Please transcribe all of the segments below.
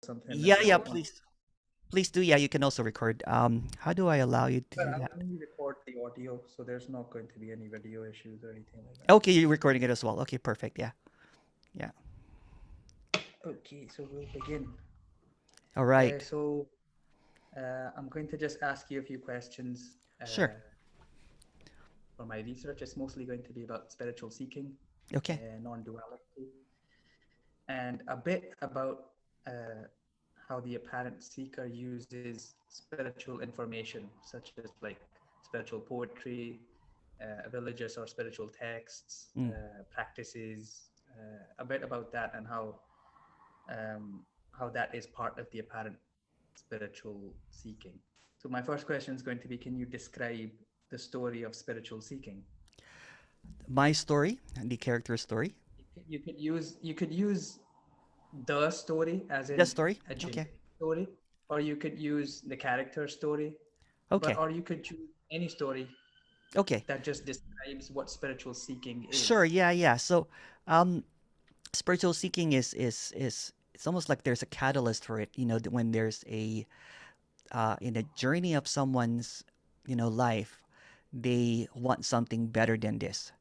something that Yeah, you yeah, don't want. please do. Yeah, you can also record. How do I allow you to But do I'll that? only record the audio, so there's not going to be any video issues or anything like that. Okay, you're recording it as well. Okay, perfect. Yeah, yeah. Okay, so we'll begin. All Uh, right. so I'm going to just ask you a few questions Sure. for my research. It's mostly going to be about spiritual seeking, Okay. non-duality, and a bit about how the apparent seeker uses spiritual information, such as like spiritual poetry, religious or spiritual texts, Mm. practices, a bit about that and um, how that is part of the apparent spiritual seeking. So my first question is going to be: can you describe the story of spiritual seeking? My story, the character story. You could use the story as The in story. a Okay. generic story, or you could use the character story, but Okay. or you could choose any story Okay. that just describes what spiritual seeking Sure. is. Yeah. Yeah. So, um, spiritual seeking is it's almost like there's a catalyst for it. When there's a in a journey of someone's life, they want something better than this.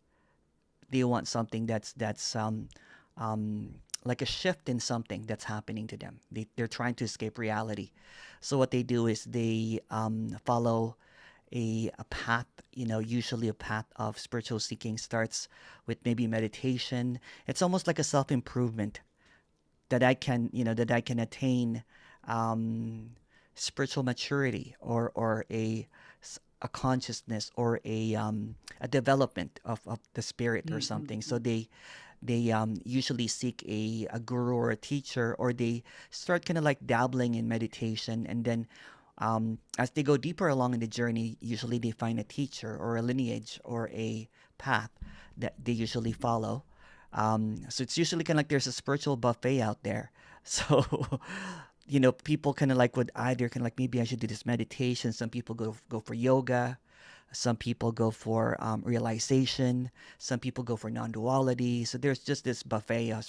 They want something that's um, like a shift in something that's happening to them. They're trying to escape reality. So what they do is they follow a path, usually a path of spiritual seeking starts with maybe meditation. It's almost like a self improvement that I can attain um, spiritual maturity or a consciousness or a development of the spirit or something. So Mm-hmm. they usually seek a guru or a teacher, or they start kind of like dabbling in meditation, and then as they go deeper along in the journey, usually they find a teacher or a lineage or a path that they usually follow. So it's usually kind of like there's a spiritual buffet out there. So, people kind of like would either kind of like maybe I should do this meditation. Some people go for yoga. Some people go for realization. Some people go for non-duality. So there's just this buffet of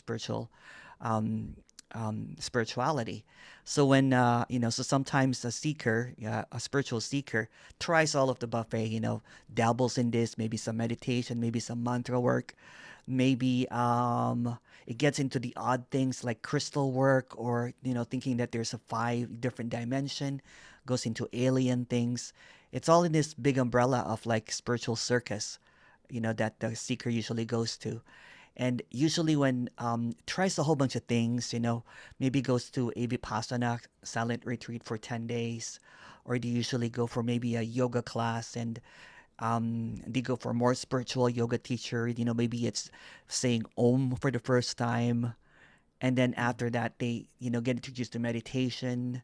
um, spirituality. So so sometimes a spiritual seeker, tries all of the buffet. Dabbles in this, maybe some meditation, maybe some mantra work, maybe it gets into the odd things like crystal work, or thinking that there's a five different dimension, goes into alien things. It's all in this big umbrella of like spiritual circus, that the seeker usually goes to. And usually when tries a whole bunch of things, maybe goes to a vipassana silent retreat for 10 days, or they usually go for maybe a yoga class, and they go for a more spiritual yoga teacher. Maybe it's saying Om for the first time, and then after that they get introduced to meditation.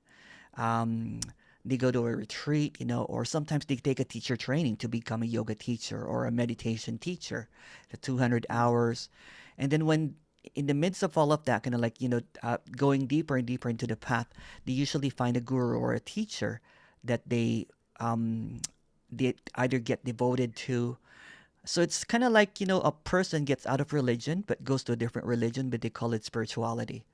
um, they go to a retreat, or sometimes they take a teacher training to become a yoga teacher or a meditation teacher, the 200 hours. And then when in the midst of all of that, kind of like, going deeper and deeper into the path, they usually find a guru or a teacher that um, they either get devoted to. So it's kind of like, a person gets out of religion but goes to a different religion, but they call it spirituality.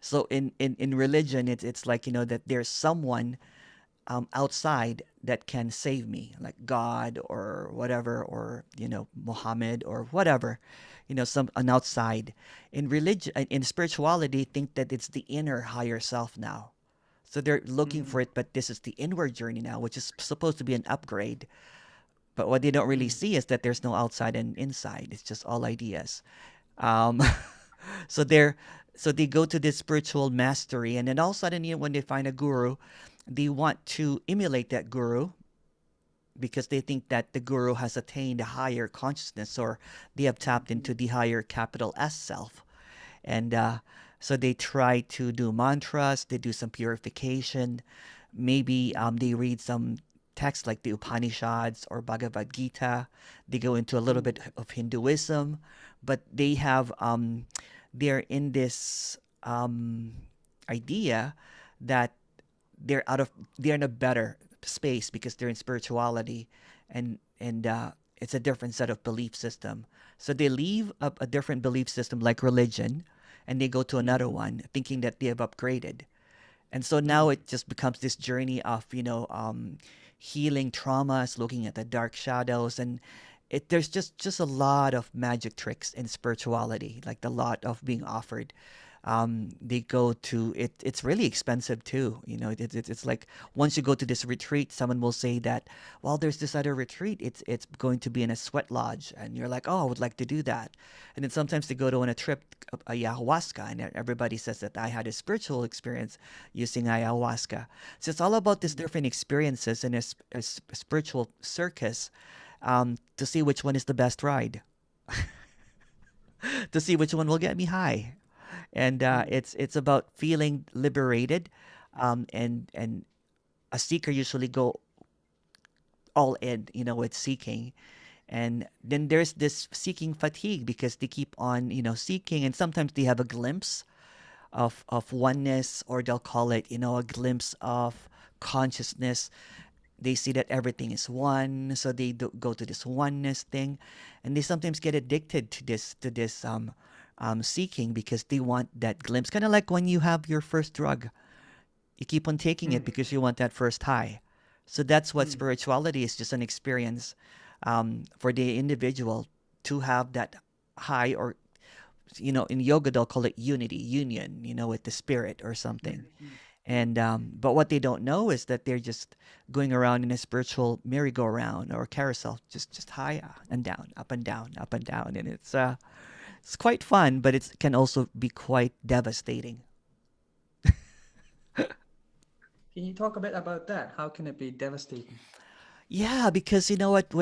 So in religion, it's like, that there's someone outside that can save me, like God or whatever, or Muhammad or whatever, some an outside. In religion, in spirituality, think that it's the inner higher self now. So they're looking Mm-hmm. for it, but this is the inward journey now, which is supposed to be an upgrade. But what they don't really Mm-hmm. see is that there's no outside and inside. It's just all ideas. Um, so they're so they go to this spiritual mastery, and then all of a sudden, when they find a guru, they want to emulate that guru because they think that the guru has attained a higher consciousness, or they have tapped into the higher capital S self. And so they try to do mantras, they do some purification, maybe they read some texts like the Upanishads or Bhagavad Gita. They go into a little Mm-hmm. bit of Hinduism, but they're in this idea that they're out of they're in a better space because they're in spirituality, and it's a different set of belief system. So they leave a different belief system like religion, and they go to Mm. another one thinking that they have upgraded. And so now Mm. it just becomes this journey of, healing traumas, looking at the dark shadows, and there's just a lot of magic tricks in spirituality, like the lot of being offered. They go to it. It's really expensive too. It's like once you go to this retreat, someone will say that, well, there's this other retreat. It's going to be in a sweat lodge, and you're like, oh, I would like to do that. And then sometimes they go to on a trip, a ayahuasca, and everybody says that I had a spiritual experience using ayahuasca. So it's all about these Mm. different experiences in a spiritual circus, to see which one is the best ride, to see which one will get me high. And Mm. it's about feeling liberated, and a seeker usually go all in, with seeking. And then there's this seeking fatigue because they keep on, seeking, and sometimes they have a glimpse of oneness, or they'll call it, a glimpse of consciousness. They see that everything is one, so they go to this oneness thing, and they sometimes get addicted to this seeking because they want that glimpse, kind of like when you have your first drug. You keep on taking it Mm. because you want that first high. So that's what Mm. spirituality is, just an experience, for the individual to have that high, or in yoga they'll call it unity, union, with the spirit or something. Mm. Mm. And but what they don't know is that they're just going around in a spiritual merry-go-round or carousel, just high, and down, up and down, up and down, and it's quite fun, but it can also be quite devastating. Can you talk a bit about that? How can it be devastating? Yeah, because you know what,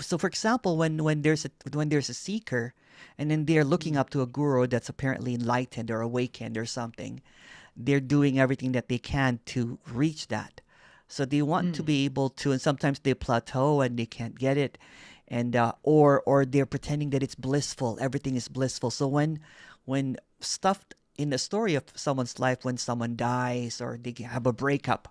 so for example, when there's a seeker, and then they're looking Mm. up to a guru that's apparently enlightened or awakened or something, they're doing everything that they can to reach that. So they want to Mm. be able to, and sometimes they plateau and they can't get it, and or they're pretending that it's blissful. Everything is blissful. So when stuff in the story of someone's life, when someone dies or they have a breakup,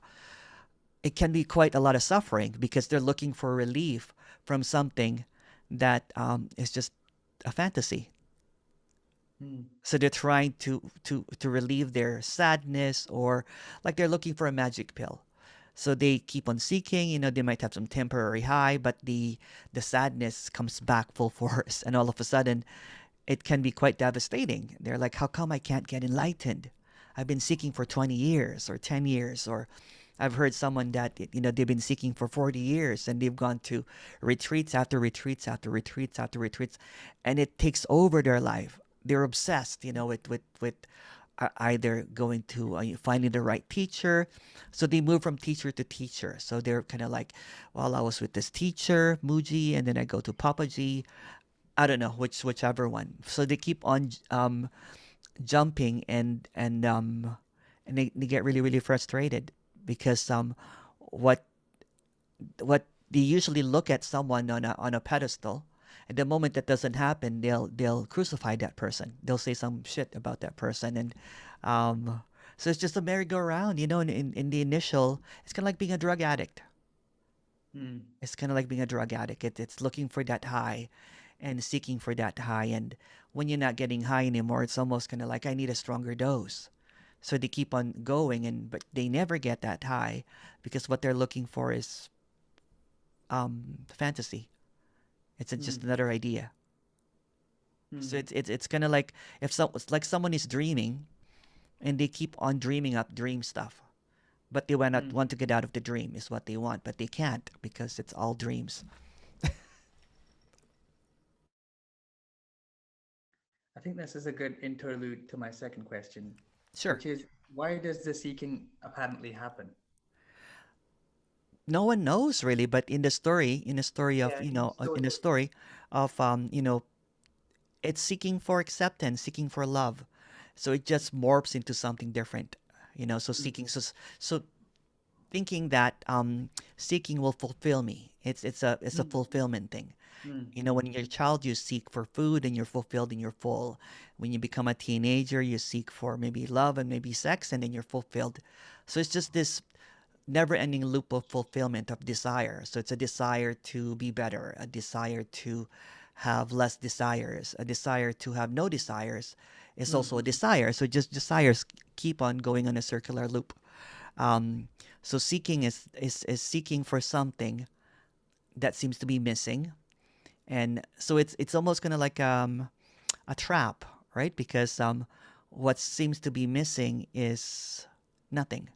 it can be quite a lot of suffering because they're looking for relief from something that is just a fantasy. Mm. So they're trying to relieve their sadness, or like they're looking for a magic pill. So they keep on seeking, they might have some temporary high, but the sadness comes back full force, and all of a sudden it can be quite devastating. They're like, how come I can't get enlightened? I've been seeking for 20 years or 10 years, or I've heard someone that they've been seeking for 40 years, and they've gone to retreats after retreats after retreats after retreats, and it takes over their life. They're obsessed, with either going to finding the right teacher. So they move from teacher to teacher. So they're kind of like, well, I was with this teacher, Muji, and then I go to Papaji. I don't know whichever one. So they keep on jumping, and they get really really frustrated because what what they usually look at someone on a pedestal, and the moment that doesn't happen, they'll crucify that person. They'll say some shit about that person, and um, so it's just a merry-go-round. In the initial, it's kind of like being a drug addict. Mm. It's kind of like being a drug addict. It's looking for that high and seeking for that high. And when you're not getting high anymore, it's almost kind of like, I need a stronger dose. So they keep on going, but they never get that high because what they're looking for is fantasy. It's just Mm. another idea. So Mm. it's kind of like, it's like someone is dreaming and they keep on dreaming up dream stuff. But they Mm. want to get out of the dream is what they want, but they can't because it's all dreams. I think this is a good interlude to my second question, Sure. which is why does the seeking apparently happen? No one knows really, but Yeah, in the in story. the story of it's seeking for acceptance, seeking for love. So it just morphs into something different. So Mm. seeking, so thinking that seeking will fulfill me. It's a Mm. fulfillment thing. Mm. When you're a child, you seek for food and you're fulfilled and you're full. When you become a teenager, you seek for maybe love and maybe sex, and then you're fulfilled. So it's just this never ending loop of fulfillment of desire. So it's a desire to be better, a desire to have less desires. A desire to have no desires is also a Mm-hmm. desire. So just desires keep on going on a circular loop. Um, so seeking is seeking for something that seems to be missing, and so it's almost kind of like a trap, right? Because what seems to be missing is nothing.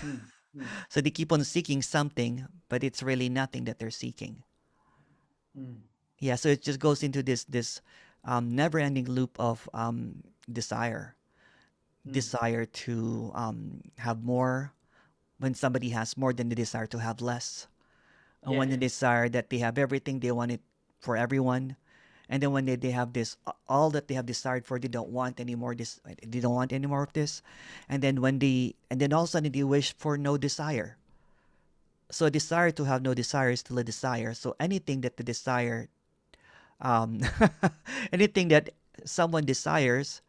Mm-hmm. So they keep on seeking something, but it's really nothing that they're seeking. Mm-hmm. Yeah, so it just goes into this never-ending loop of desire, Mm. desire to have more. When somebody has more, than the desire to have less, and when Yeah. they desire that they have everything, they want it for everyone, and then when they have this all that they have desired for, they don't want any more this, they don't want any more of this, and then all of a sudden they wish for no desire. So a desire to have no desire is still a desire. So anything that the desire, um, anything that someone desires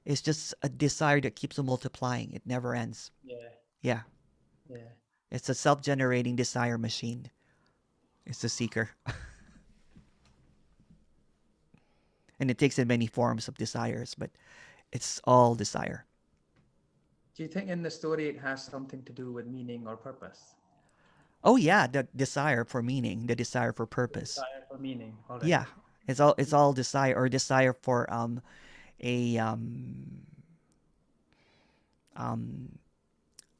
is just a desire that keeps on multiplying. It never ends. Yeah. Yeah, Yeah. it's a self-generating desire machine. It's the seeker, and it takes in many forms of desires, but it's all desire. Do you think in the story it has something to do with meaning or purpose? Oh yeah, the desire for meaning, the desire for The purpose. desire for meaning. All right. Yeah, it's all desire, or desire for a um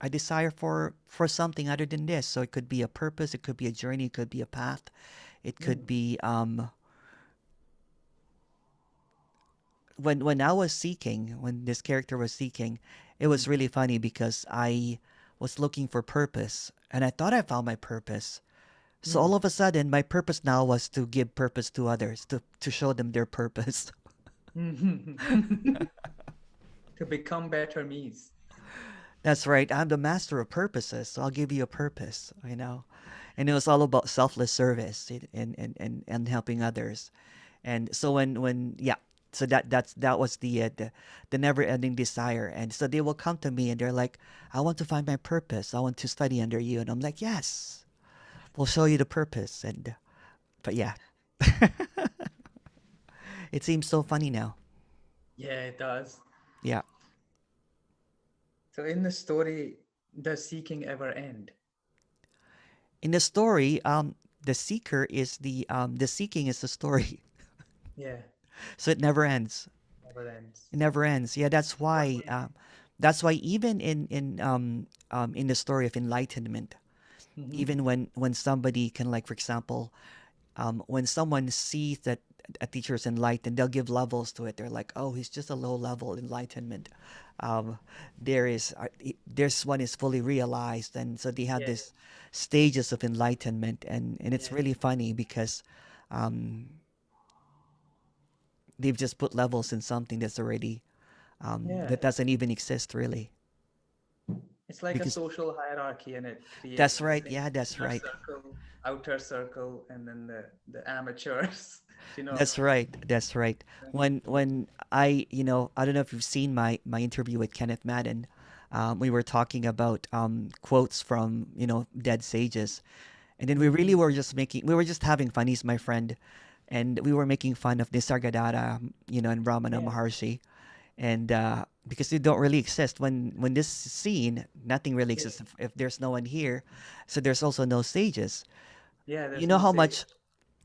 a desire for something other than this. So it could be a purpose, it could be a journey, it could be a path, it could Mm. be when I was seeking, when this character was seeking, it was Mm. really funny because I was looking for purpose and I thought I found my purpose. So Mm. all of a sudden, my purpose now was to give purpose to others, to show them their purpose. Mhm. To become better me's. That's right. I'm the master of purposes, so I'll give you a purpose. And it was all about selfless service and helping others. And so yeah, so that was the never-ending desire. And so they will come to me and they're like, I want to find my purpose. I want to study under you. And I'm like, yes, we'll show you the purpose. And but yeah, it seems so funny now. Yeah, it does. Yeah. So in the story, does seeking ever end? In the story, the seeking is the story, Yeah, so it never ends. never ends. It never ends. Yeah, What way? that's why even in the story of enlightenment, Mm-hmm. even when somebody can, like, for example, when someone sees that a teacher is enlightened, they'll give levels to it. They're like, oh, he's just a low level enlightenment. Um, there's one is fully realized, and so they have Yeah, this stages of enlightenment, and it's yeah, really funny because um, they've just put levels in something that's already yeah. that doesn't even exist really. It's like a Because social hierarchy, and it creates that's this right. Yeah, that's inner right. circle, outer circle, and then the amateurs. You know. That's right. That's right. When I don't know if you've seen my interview with Kenneth Madden. We were talking about quotes from dead sages, and then Mm-hmm. we were just having fun. He's my friend, and we were making fun of Nisargadatta, and Ramana Yeah, Maharshi, and because they don't really exist when this scene, nothing really yeah, exists if there's no one here, so there's also no sages. yeah. You There's know no how say much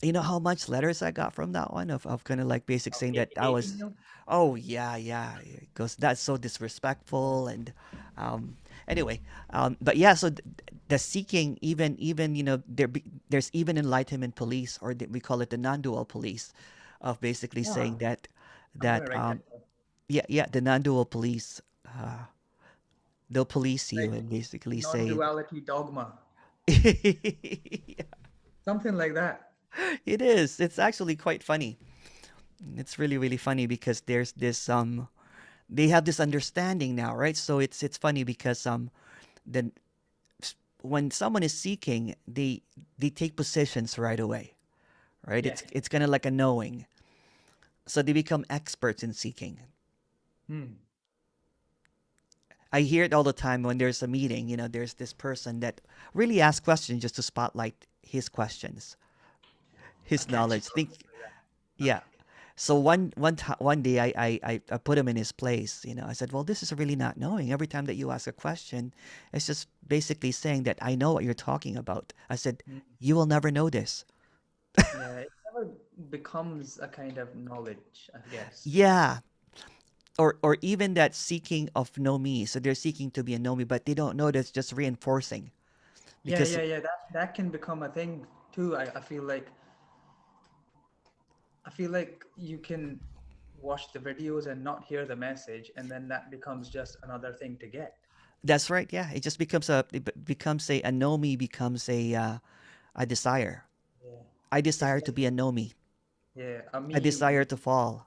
you know how much letters I got from that one of kind of like basic of saying that I hating was, you. oh yeah, yeah, because that's so disrespectful and um anyway, but yeah, so the seeking, even there's even enlightenment police, or we call it the non-dual police, of basically Ah, saying that I'm gonna that write that down. yeah, the non-dual police, they'll police you Like and basically say non-duality dogma, it something like that. is. It's actually quite funny. It's really really funny because there's this they have this understanding now, right? So it's funny because then when someone is seeking, they take positions right away, right? Yeah. It's kind of like a knowing, so they become experts in seeking. Hmm. I hear it all the time when there's a meeting. There's this person that really asks questions just to spotlight his questions. a his catchy knowledge. Think, purpose like that. yeah. Okay. So one day I put him in his place. I said, well, this is really not knowing. Every time that you ask a question, it's just basically saying that I know what you're talking about. I said, Mm. you will never know this. Yeah, it never becomes a kind of knowledge, I guess. Yeah. Or even that seeking of know me. So they're seeking to be a know me, but they don't know that's just reinforcing. Yeah, Because yeah, yeah. That can become a thing too. I feel like you can watch the videos and not hear the message, and then that becomes just another thing to get. that's right. Yeah. It just becomes becomes a know me becomes a desire. Yeah. I It's desire to like, be a know me. yeah, a I me. desire to fall.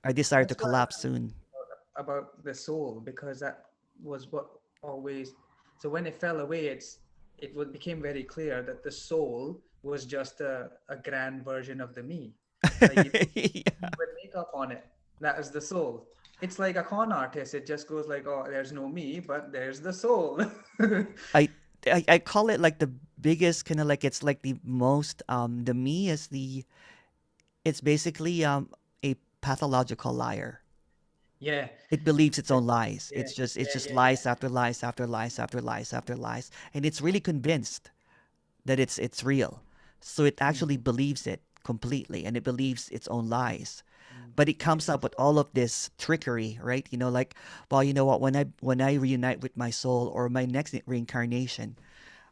I desire to That's why collapse soon. about the soul, because that was what always. So when it fell away, became very clear that the soul was just a grand version of the me. Like you put Yeah. you put makeup on it. That is the soul. It's like a con artist. It just goes like, oh, there's no me, but there's the soul. I, I call it like the biggest kind of like it's like the most the me is the it's basically a pathological liar. Yeah, It believes its the- own lies. yeah, It's yeah, just yeah, yeah. lies after lies after lies after lies after lies, and it's really convinced that it's real. So it Mm, actually believes it completely, and it believes its own lies. mm. But it It's comes up with all of this trickery, right? Like, well, you know what? When I reunite with my soul or my next reincarnation,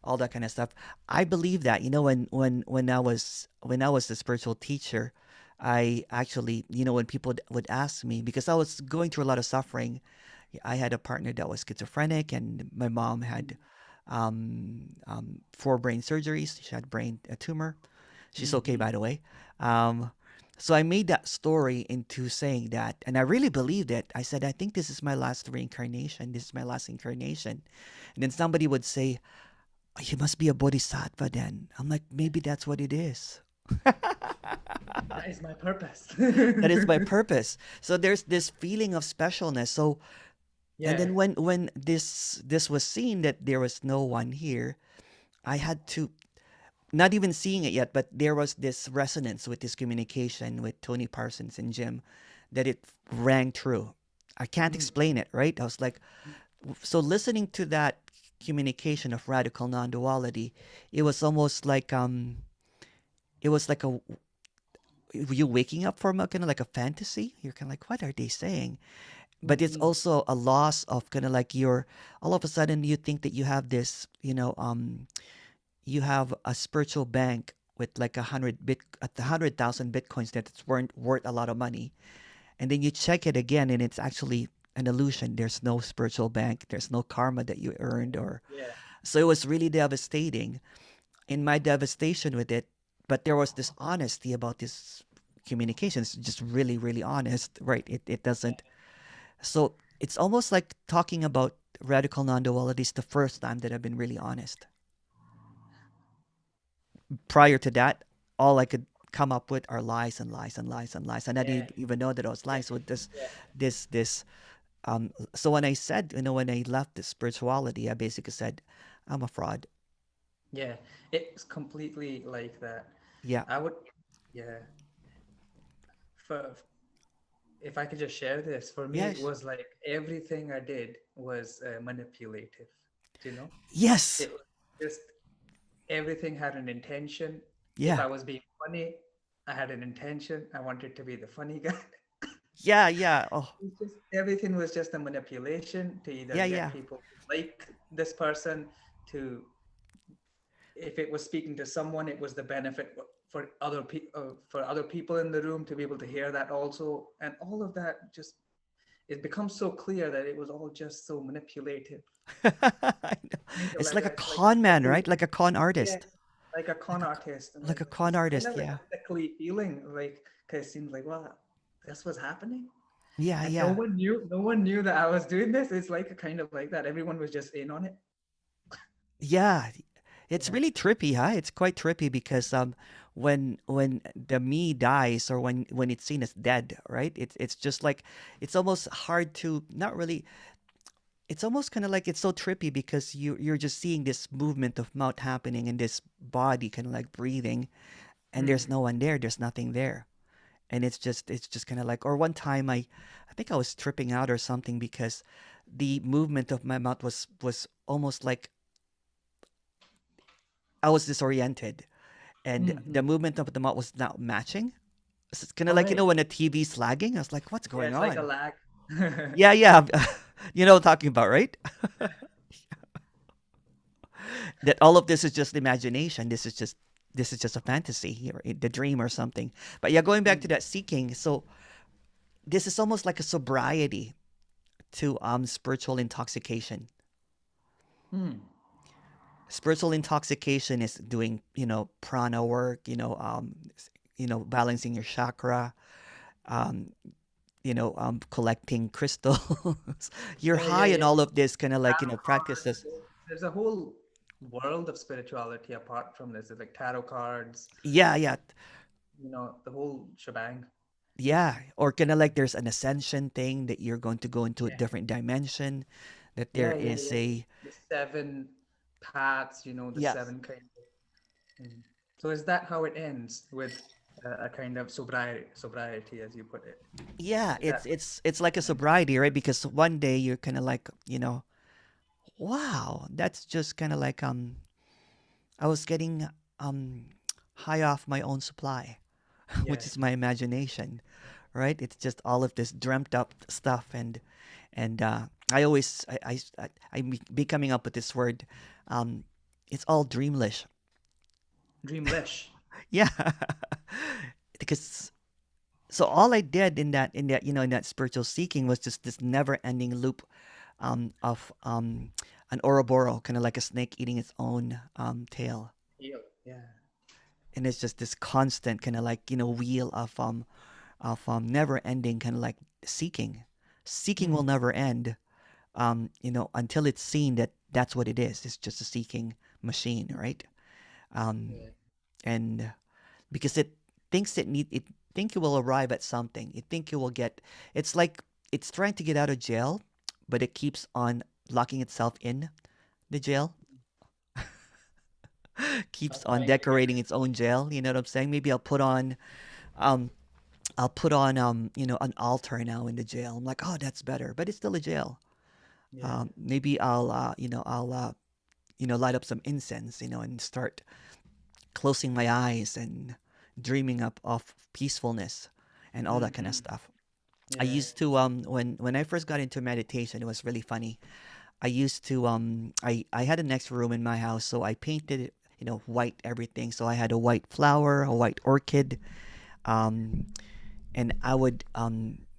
all that kind of stuff. I believe that. When I was the spiritual teacher, I actually, when people would ask me because I was going through a lot of suffering. I had a partner that was schizophrenic, and my mom had four brain surgeries. She had brain a tumor. She's okay, mm-hmm. by the way. Um, so I made that story into saying that, and I really believed it. I said, I think this is my last reincarnation. This is my last incarnation. And then somebody would say, you must be a bodhisattva then. I'm like, maybe that's what it is. That is my purpose. That is my purpose. So there's this feeling of specialness. So and Yeah. then when this was seen that there was no one here, I had to not even seeing it yet, but there was this resonance with this communication with Tony Parsons and Jim that it rang true. I can't Mm, explain it, right? I was like, so listening to that communication of radical non-duality, it was almost like it was like a you waking up from a kind of like a fantasy. You're kind of like, what are they saying? But it's mm, also a loss of kind of like your all of a sudden you think that you have this, you have a spiritual bank with like 100,000 bitcoins that it's worth a lot of money, and then you check it again and it's actually an illusion. There's no spiritual bank. There's no karma that you earned, or yeah. so it was really devastating in my devastation with it. But there was this honesty about this communication. It's just really, really honest, right? It doesn't. So it's almost like talking about radical non-duality is the first time that I've been really honest. Prior to that, all I could come up with are lies and lies and lies and lies, and I Yeah. didn't even know that I was Yeah. lying. So Yeah. this. So when I said, when I left the spirituality, I basically said, I'm a fraud. Yeah. It's completely like that. Yeah. I would, yeah. For if I could just share this, for me, it Yes. was like everything I did was manipulative. Do you know? Yes. It was just everything had an intention. If Yeah. I was being funny, I had an intention. I wanted to be the funny guy. Yeah. Yeah. Oh. It's just everything was just a manipulation to either Yeah. get Yeah. people to like this person, to if it was speaking to someone, it was the benefit for other people in the room to be able to hear that also, and all of that just it becomes so clear that it was all just so manipulative. I know. It's like a Like a con man, subtle, right? Like a con yeah, artist. like a con artist, and Like like a con it's kind artist. of like Yeah. a sickly feeling, like because it seems like, well, this was happening, Yeah. and Yeah. no one knew that I was doing this. It's like a kind of like that. Everyone was just in on it. Yeah. It's Yeah. really trippy, huh? It's quite trippy because when the me dies or when it's seen as dead, right? It's just like it's almost hard to not really it's almost kind of like it's so trippy because you're just seeing this movement of mouth happening and this body kind of like breathing, and there's Mm. no one there. There's nothing there, and it's just kind of like. Or one time I think I was tripping out or something because the movement of my mouth was almost like I was disoriented, and the Mm-hmm. movement of the mouth was not matching. It's kind of All like right. when a TV's lagging. I was like, what's Yeah, going it's like a on? lag. Yeah, yeah. You know what I'm talking about, right? That all of this is just imagination. This is just a fantasy or the dream or something. But yeah, going back to Mm. that seeking. So this is almost like a sobriety to spiritual intoxication. Mm. Spiritual intoxication is doing prana work, balancing your chakra, um, collecting crystals. You're Yeah, yeah, high in yeah. all of this kind of like Tarot cards. practices. There's a whole world of spirituality apart from this. There's like tarot cards, Yeah, yeah, the whole shebang. yeah. Or kind of like there's an ascension thing that you're going to go into a Yeah. different dimension. That there Yeah, yeah, is yeah. a The seven paths, the yes, seven kind of. So is that how it ends with a kind of sobriety, as you put it? yeah. Is that? It's like a sobriety, right? Because one day you're kind of like wow, that's just kind of like I was getting um high off my own supply, Yeah. which is my imagination, right? It's just all of this dreamt up stuff, and I always be coming up with this word. Um, it's all dreamlish. Dreamlish. Yeah, because so all I did in that spiritual seeking was just this never ending loop of an Ouroboros, kind of like a snake eating its own tail. Feel. Yeah. And it's just this constant kind of like wheel of never ending kind of like seeking will Mm. never end until it's seen that that's what it is. It's just a seeking machine, right? um Yeah. and because it thinks it think it will arrive at something, it think it will get, it's like it's trying to get out of jail, but it keeps on locking itself in the jail, keeps Not on trying to get decorating its own jail. You know what I'm saying? Maybe um I'll put on an altar now in the jail. I'm like, oh, that's better, but it's still a jail. Yeah. Maybe I'll light up some incense, and start closing my eyes and dreaming up of peacefulness and all that kind of Mm-hmm. stuff. I Yeah. used to when I first got into meditation, it was really funny. I used to I had a next room in my house, so I painted it, white everything. So I had a white flower, a white orchid, um, and I would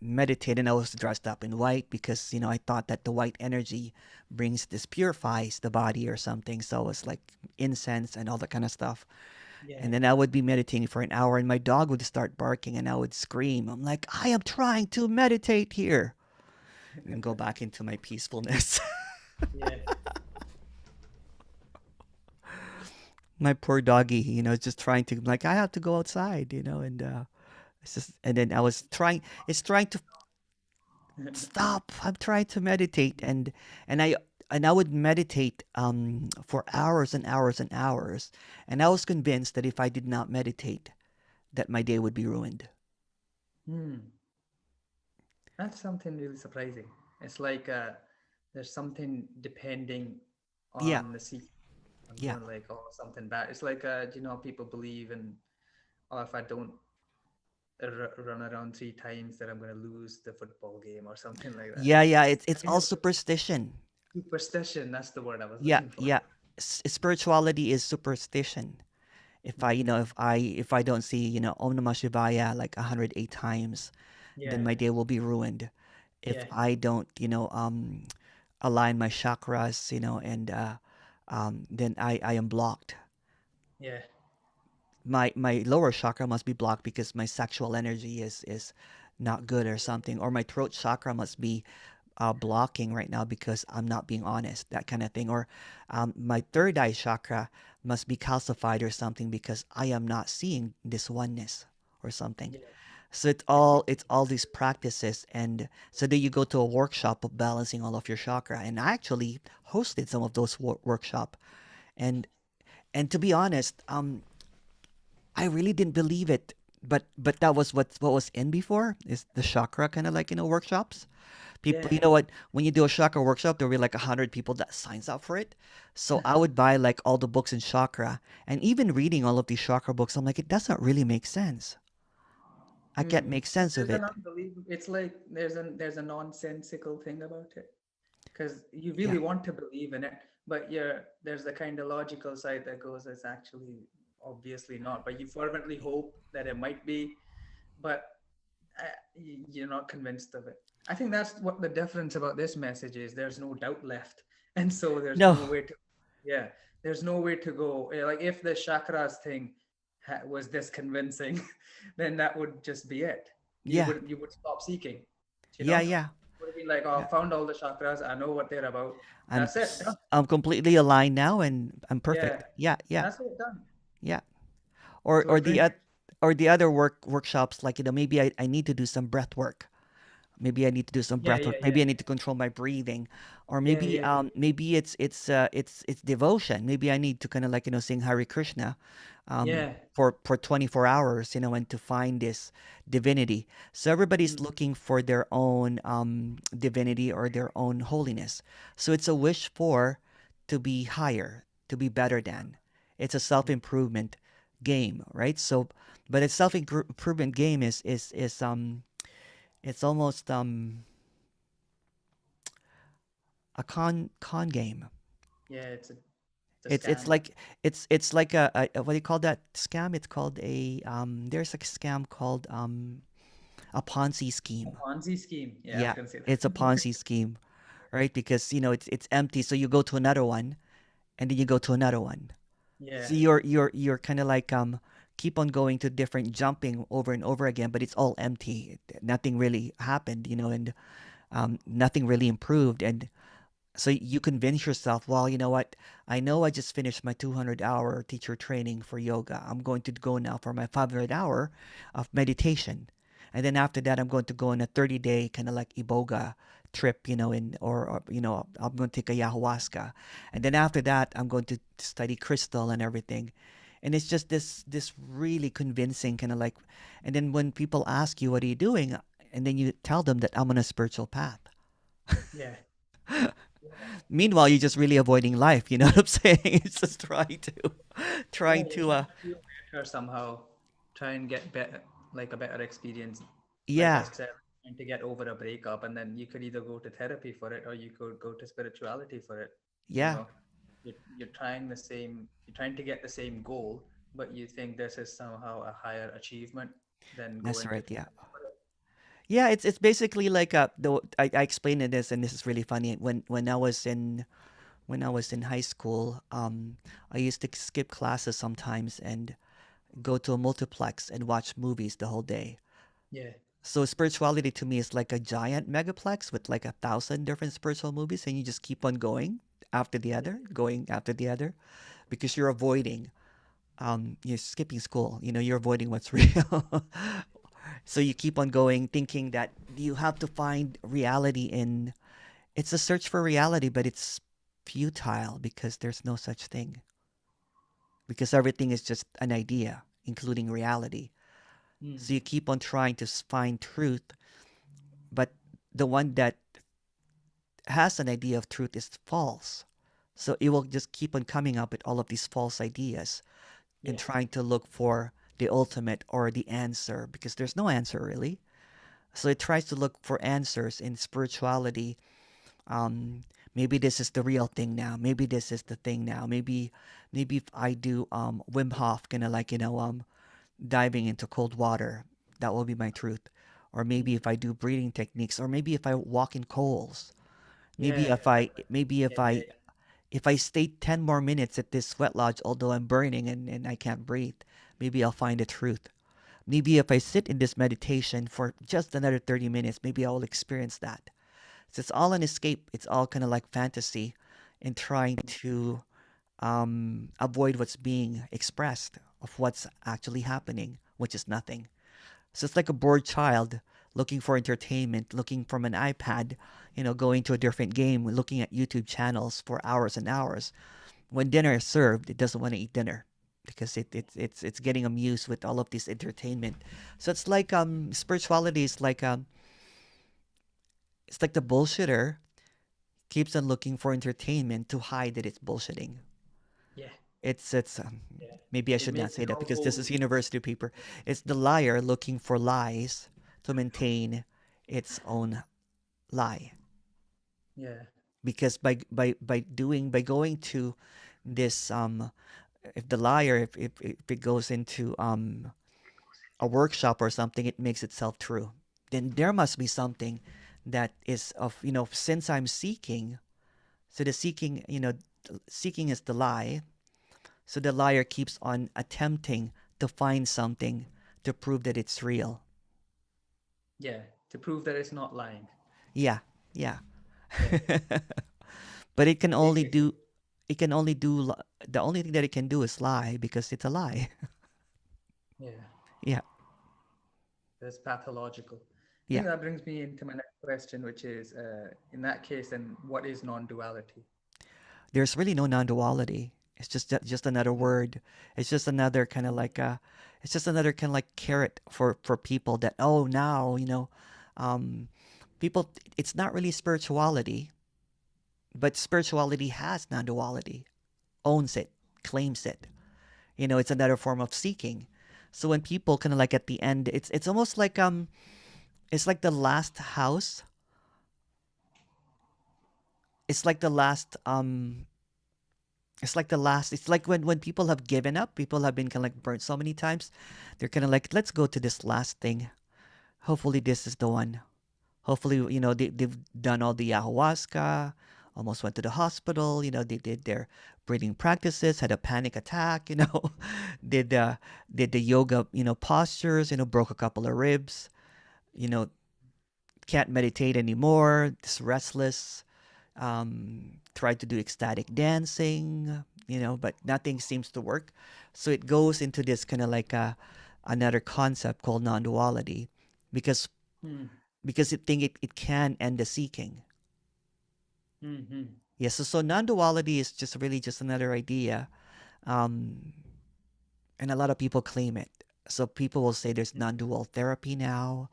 meditate, and I was dressed up in white because I thought that the white energy brings this purifies the body or something. So it was like incense and all that kind of stuff. Yeah. And then I would be meditating for an hour, and my dog would start barking, and I would scream. I'm like, I am trying to meditate here, and go back into my peacefulness. Yeah. My poor doggy, just trying to like I have to go outside, and it's just and then I was trying. It's trying to stop. I'm trying to meditate, and I would meditate for hours and hours and hours, and I was convinced that if I did not meditate, that my day would be ruined. Hmm. That's something really surprising. It's like there's something depending Yeah, on the sea. I'm yeah, going like, oh, something bad. It's like, people believe in, oh, if I don't run around 3 times, that I'm going to lose the football game or something like that. yeah, yeah. It's It's kind all of superstition. superstition. That's the word I was Yeah, looking for. yeah. Spirituality is superstition. If I, Mm. if I don't see, Om Namah Shivaya like 108 times, then Yeah. my day will be ruined. If Yeah. I don't, align my chakras, and then I am blocked. Yeah. My lower chakra must be blocked because my sexual energy is not good or something, or my throat chakra must be blocking right now because I'm not being honest, that kind of thing. Or my third eye chakra must be calcified or something because I am not seeing this oneness or something. Yeah. So it's all these practices, and so then you go to a workshop of balancing all of your chakra, and I actually hosted some of those workshop, and and to be honest, I really didn't believe it, but that was what was in before is the chakra kind of like workshops. People, you Yeah. know what? When you do a chakra workshop, there'll be like 100 people that signs up for it. So I would buy like all the books in chakra, and even reading all of these chakra books, I'm like, it doesn't really make sense. I can't Hmm. make sense of There's an it. unbelievable. It's like there's a nonsensical thing about it because you Yeah. really want to believe in it, but there's the kind of logical side that goes, it's actually obviously not, but you fervently hope that it might be, but you're not convinced of it. I think that's what the difference about this message is. There's no doubt left, and so there's No. nowhere to, yeah, there's nowhere to go. Like if the chakras thing was this convincing, then that would just be it. Yeah. You would stop seeking. You Yeah. know, Yeah. would have been like, oh, Yeah. I found all the chakras. I know what they're about. I'm That's it. Done. I'm completely aligned now, and I'm Yeah, perfect. Yeah. Yeah. that's it. Done. Yeah. Or So it brings. or the other workshops, like maybe I need to do some breath work. Maybe I need to do some Yeah, breath yeah, work. yeah, Maybe I need to control my breathing, or yeah, maybe yeah. maybe it's devotion. Maybe I need to kind of like sing Hare Krishna, Yeah. for 24 hours, and to find this divinity. So everybody's Mm, looking for their own divinity or their own holiness. So it's a wish for to be higher, to be better than. It's a self mm. improvement game, right? So, but a self improvement game is it's almost a con game. Yeah, it's a It's scam. like it's like a what do you call that scam? It's called a there's a scam called a Ponzi A scheme. Ponzi scheme. Yeah, I was Yeah, gonna say it's a that. Ponzi scheme, right? Because it's empty, so you go to another one, and then you go to another one. Yeah, So you're kind of like keep on going to different jumping over and over again, but it's all empty. Nothing really happened, and nothing really improved, and so you convince yourself, well, you know what? I know I just finished my 200-hour teacher training for yoga. I'm going to go now for my 500 hour of meditation. And then after that, I'm going to go on a 30-day kind of like iboga trip, or I'm going to take a ayahuasca. And then after that, I'm going to study crystal and everything. And it's just this really convincing kind of like, and then when people ask you, what are you doing? And then you tell them that I'm on a spiritual path. yeah, yeah. Meanwhile, you're just really avoiding life. You know what I'm saying? It's just Yeah, trying you're to, trying to feel better somehow. Try and get better, like a better experience. Like I yeah, said, trying to get over a breakup, and then you could either go to therapy for it, or you could go to spirituality for it. You yeah. know, you're trying the same. You're trying to get the same goal, but you think this is somehow a higher achievement than That's going to right. Yeah, therapy for it. yeah. It's basically like I explained in this, and this is really funny. When I was in high school, I used to skip classes sometimes and go to a multiplex and watch movies the whole day. Yeah, So spirituality to me is like a giant megaplex with like 1,000 different spiritual movies, and you just keep on going after the other, because you're avoiding you're skipping school, you're avoiding what's real. So you keep on going thinking that you have to find reality in, it's a search for reality, but it's futile because there's no such thing, because everything is just an idea, including reality. mm. So you keep on trying to find truth, but the one that has an idea of truth is false. So it will just keep on coming up with all of these false ideas and Yeah, trying to look for the ultimate or the answer, because there's no answer really. So it tries to look for answers in spirituality. Um, maybe this is the real thing now. Maybe this is the thing now. Maybe if I do Wim Hof, kind of like diving into cold water, that will be my truth. Or maybe mm. if I do breathing techniques, or maybe if I walk in coals, Yeah, maybe yeah, if I stay 10 more minutes at this sweat lodge, although I'm burning and I can't breathe, maybe I'll find the truth. Maybe if I sit in this meditation for just another 30 minutes, maybe I will experience that. So it's all an escape. It's all kind of like fantasy and trying to avoid what's being expressed of what's actually happening, which is nothing. So it's like a bored child looking for entertainment, looking from an iPad, going to a different game, looking at YouTube channels for hours and hours. When dinner is served, it doesn't want to eat dinner because it's getting amused with all of this entertainment. So it's like spirituality is like it's like the bullshitter keeps on looking for entertainment to hide that it's bullshitting. Yeah. It's Yeah. maybe I It should not makes say it that all because this is holy. university paper. It's the liar looking for lies to maintain its own lie. Yeah. Because by going to this if the liar if it goes into a workshop or something, it makes itself true. Then there must be something that is of since I'm seeking. So the seeking, seeking is the lie. So the liar keeps on attempting to find something to prove that it's real. Yeah. To prove that it's not lying. Yeah, yeah. Yeah. But it can only Basically. do, it can only do, the only thing that it can do is lie because it's a lie. Yeah. Yeah, That's pathological. I yeah. think that brings me into my next question, which is, in that case, then what is non-duality? There's really no non-duality. It's just another Mm. word. It's just another kind of like it's just another kind of like carrot for people that now um, people. It's not really spirituality, but spirituality has non-duality, owns it, claims it. It's another form of seeking. So when people kind of like at the end, it's almost like it's like the last house. It's like the last it's like when people have given up, people have been kind of like burnt so many times, they're kind of like, let's go to this last thing. Hopefully this is the one. Hopefully they've done all the ayahuasca, almost went to the hospital, they did their breathing practices, had a panic attack, did did the yoga postures, broke a couple of ribs, you know can't meditate anymore, just restless, tried to do ecstatic dancing, but nothing seems to work. So it goes into this kind of like another concept called non-duality, because Mm. it think it can end the seeking. Mm-hmm. Yes, so non-duality is just really just another idea, um, and a lot of people claim it. So people will say there's non-dual therapy now,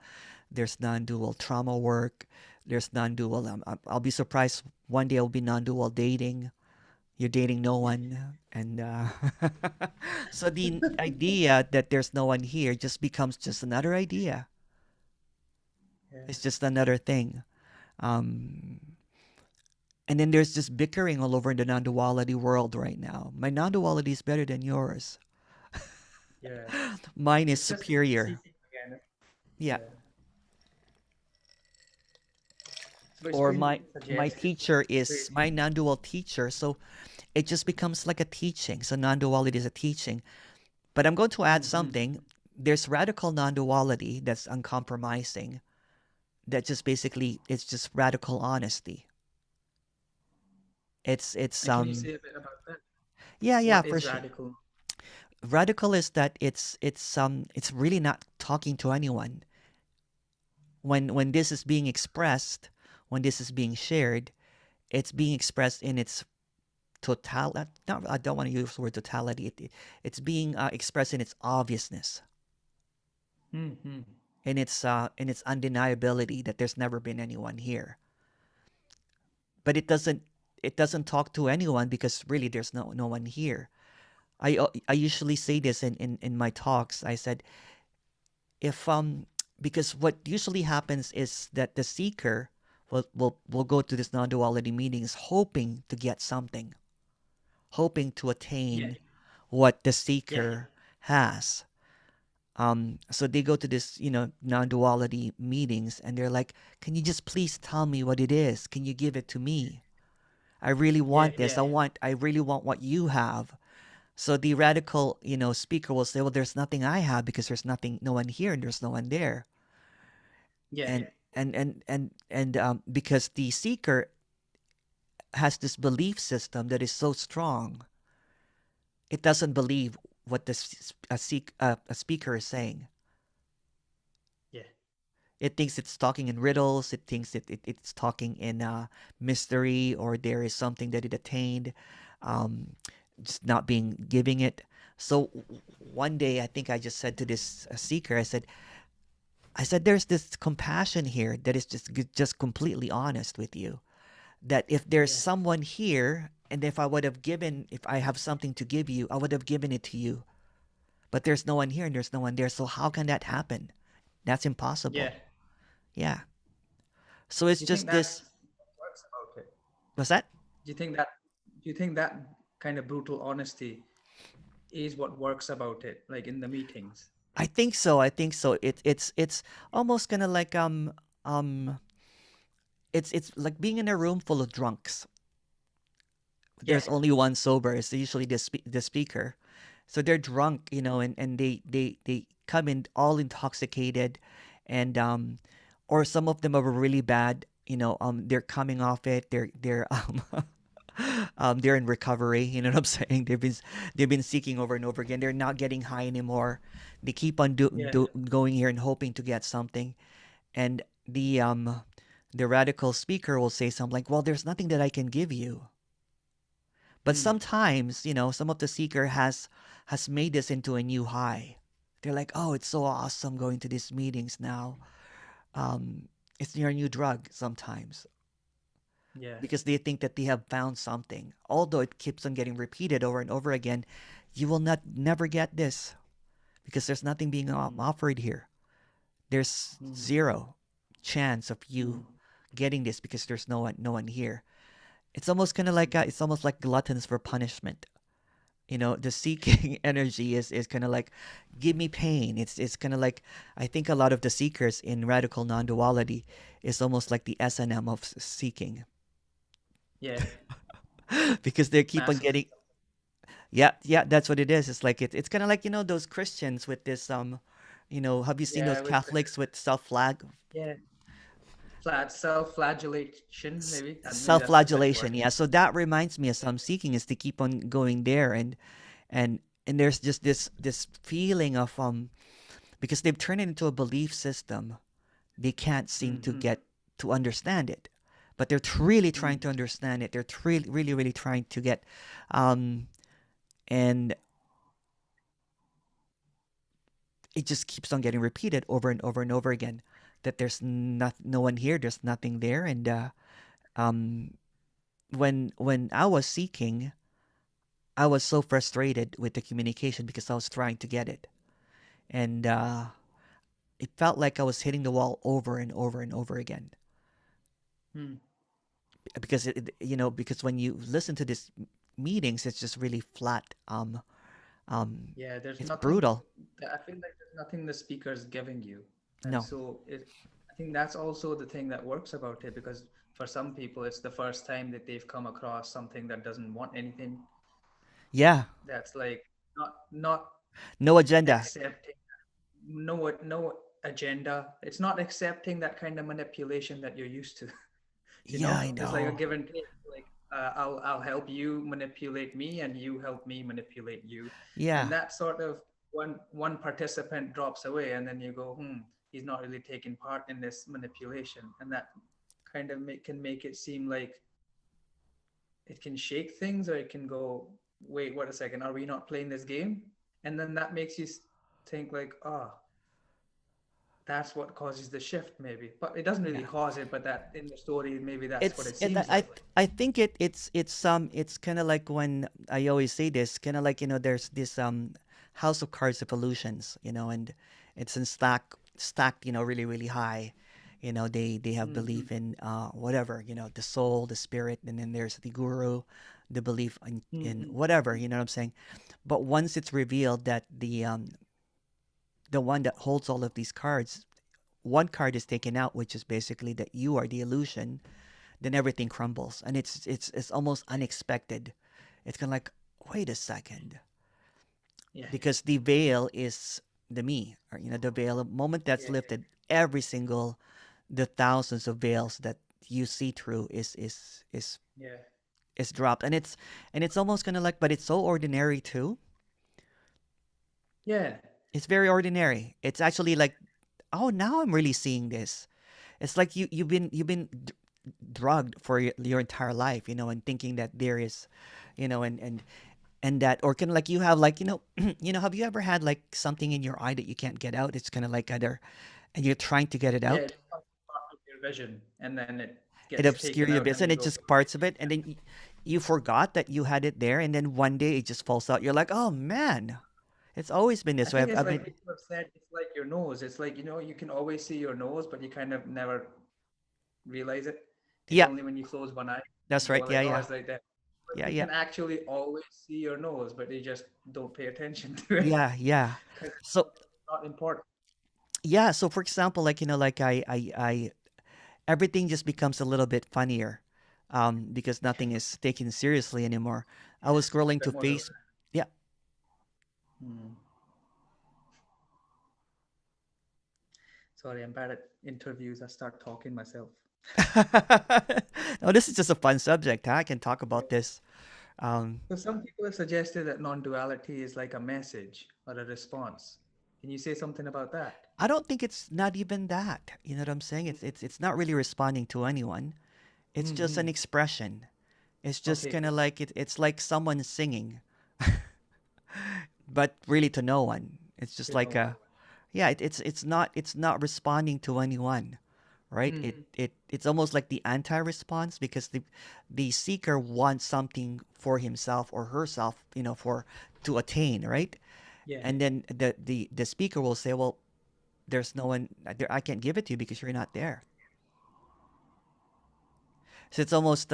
there's non-dual trauma work, there's non-dual. I'll be surprised one day it'll be non-dual dating. You're dating no one, and so the idea that there's no one here just becomes just another idea. Yeah. It's just another thing. Um, and then there's just bickering all over in the non-duality world right now. My non-duality is better than yours. Yeah. Mine is It's just superior. seeking again. Yeah. Yeah. Which Or brings my me to my suggest teacher is basically. my non-dual teacher, so it just becomes like a teaching. So non-duality is a teaching. But I'm going to add Mm-hmm. something. There's radical non-duality that's uncompromising. That just basically it's just radical honesty. It's And can you say a bit about that? yeah, What for is sure. radical? Radical is that it's really not talking to anyone. When this is being expressed, when this is being shared, it's being expressed in its total. Not, I don't want to use the word totality. It's being expressed in its obviousness, Mm-hmm. in its undeniability that there's never been anyone here. But it doesn't talk to anyone because really there's no one here. I usually say this in my talks. I said, if because what usually happens is that the seeker will go to this non-duality meetings hoping to get something, hoping to Yeah. attain what the Yeah. seeker has. So they go to this non-duality meetings and they're like, can you just please tell me what it is? Can you give it to me? I really Yeah. want this. Yeah. I really want what you have. So the radical, speaker will say, well, there's nothing I have because there's nothing, no one here and there's no one there. Yeah. And because the seeker has this belief system that is so strong, it doesn't believe what a speaker is saying. It thinks it's talking in riddles. It thinks it's talking in mystery, or there is something that it attained, um, just not being giving it. So one day, I think I just said to this seeker, I said, there's this compassion here that is just completely honest with you. That if there's Yeah. someone here, and if I have something to give you, I would have given it to you. But there's no one here and there's no one there. So how can that happen? That's Yeah. impossible. Yeah. So it's Do you think just that's this. what works about it? What's that? Do you think that do you think that kind of brutal honesty is what works about it, like in the meetings? I think so. I think so. It's almost kind of like it's like being in a room full of drunks. Yeah. There's only one sober. It's usually the speaker. So they're drunk, and they come in all intoxicated, and or some of them are really bad. They're coming off it. They're in recovery. You know what I'm saying? They've been seeking over and over again. They're not getting high anymore. They keep on Yeah. going here and hoping to get something. And the radical speaker will say something like, "Well, there's nothing that I can give you." But Hmm. sometimes, some of the seeker has made this into a new high. They're like, "Oh, it's so awesome going to these meetings now." Um, it's your new drug sometimes, Yeah. because they think that they have found something. Although it keeps on getting repeated over and over again, you will not never get this because there's nothing being Hmm. offered here. There's Hmm. zero chance of Hmm. you getting this because there's no one here. It's almost kind of like Hmm. it's almost like gluttons for punishment. The seeking energy is kind of like, give me pain. It's kind of like, I think a lot of the seekers in radical non-duality is almost like the S&M of seeking. Yeah. Because they keep on getting. Masochism. Yeah, yeah, that's what it is. It's like it's kind of like, those Christians with this have you seen those Yeah, with the Catholics with self-flag yeah, self-flagellation, maybe that's the correct word. self-flagellation? Yeah, so that reminds me of some seeking is to keep on going there, and and there's just this feeling of because they've turned it into a belief system. They can't seem to Mm-hmm. get to understand it, but they're really trying Mm. to understand it. They're really, really, really trying to get, um, and it just keeps on getting repeated over and over and over again. That there's no one here, there's nothing there, and um, when I was seeking, I was so frustrated with the communication because I was trying to get it, and it felt like I was hitting the wall over and over and over again. Mm. Because because when you listen to these meetings, it's just really flat. Um, Yeah, there's it's nothing. brutal. I feel like there's nothing the speaker is giving you, and No. so I think that's also the thing that works about it because for some people it's the first time that they've come across something that doesn't want anything. Yeah. That's like not No agenda. accepting no agenda. It's not accepting that kind of manipulation that you're used to. Yeah, I It's like a know. give and take. Like I'll help you manipulate me and you help me manipulate you, and Yeah. that sort of one participant drops away and then you go, he's not really taking part in this manipulation, and that kind of can make it seem like it can shake things, or it can go, wait, what a second, are we not playing this game? And then that makes you think like, that's what causes the shift maybe, but it doesn't really Yeah. cause it, but that in the story maybe that's what It's it it, seems like. I think it's kind of like when I always say this, kind of like, there's this House of Cards evolutions, and it's in stacked, really, really high. They have Mm-hmm. belief in whatever, the soul, the spirit, and then there's the guru, the belief in Mm-hmm. whatever, you know what I'm saying. But once it's revealed that the one that holds all of these cards, one card is taken out, which is basically that you are the illusion, then everything crumbles, and it's almost unexpected. It's kind of like, wait a second, Yeah. because the veil is the me, or the veil. The moment that's Yeah. lifted, every single the thousands of veils that you see through Yeah. is dropped, and it's almost kind of like, but it's so ordinary too. Yeah. It's very ordinary. It's actually like oh, now I'm really seeing this. It's like you've been drugged for your entire life, and thinking that there is, and that, or kind of like you have like, have you ever had like something in your eye that you can't get out? It's kind of like either, and you're trying to get it Yeah, out. it becomes part of your vision, and then it It gets obscures taken you a out, bit, and and you it's go, just parts of it, and then you forgot that you had it there, and then one day it just falls out. You're like, oh man, it's always been I this way. think I've, it's I've like been, people have said, it's like your nose. It's like, you can always see your nose, but you kind of never realize it. It's yeah, only when you close one eye, that's you go right. Yeah, like, oh, yeah, it's like that. But yeah, you yeah, can actually always see your nose, but you just don't pay attention to it yeah, yeah. because So it's not important. yeah, so for example, like like I everything just becomes a little bit funnier, because nothing is taken seriously anymore. I was Yes, scrolling a to bit more relaxed. face, yeah. Hmm. Sorry, I'm bad at interviews. I start talking myself. No, this is just a fun subject. Huh? I can talk about this. Um, So some people have suggested that non-duality is like a message or a response. Can you say something about that? I don't think it's not even that. You know what I'm saying? It's not really responding to anyone. It's just an Mm-hmm. expression. It's just Okay. kind of like it's like someone singing, but really to no one. It's just You like know. a, yeah. It's not responding to anyone, right? Mm. It's almost like the anti-response, because the seeker wants something for himself or herself, for to attain, right? Yeah. And then the speaker will say, well, there's no one there. I can't give it to you because you're not there. So it's almost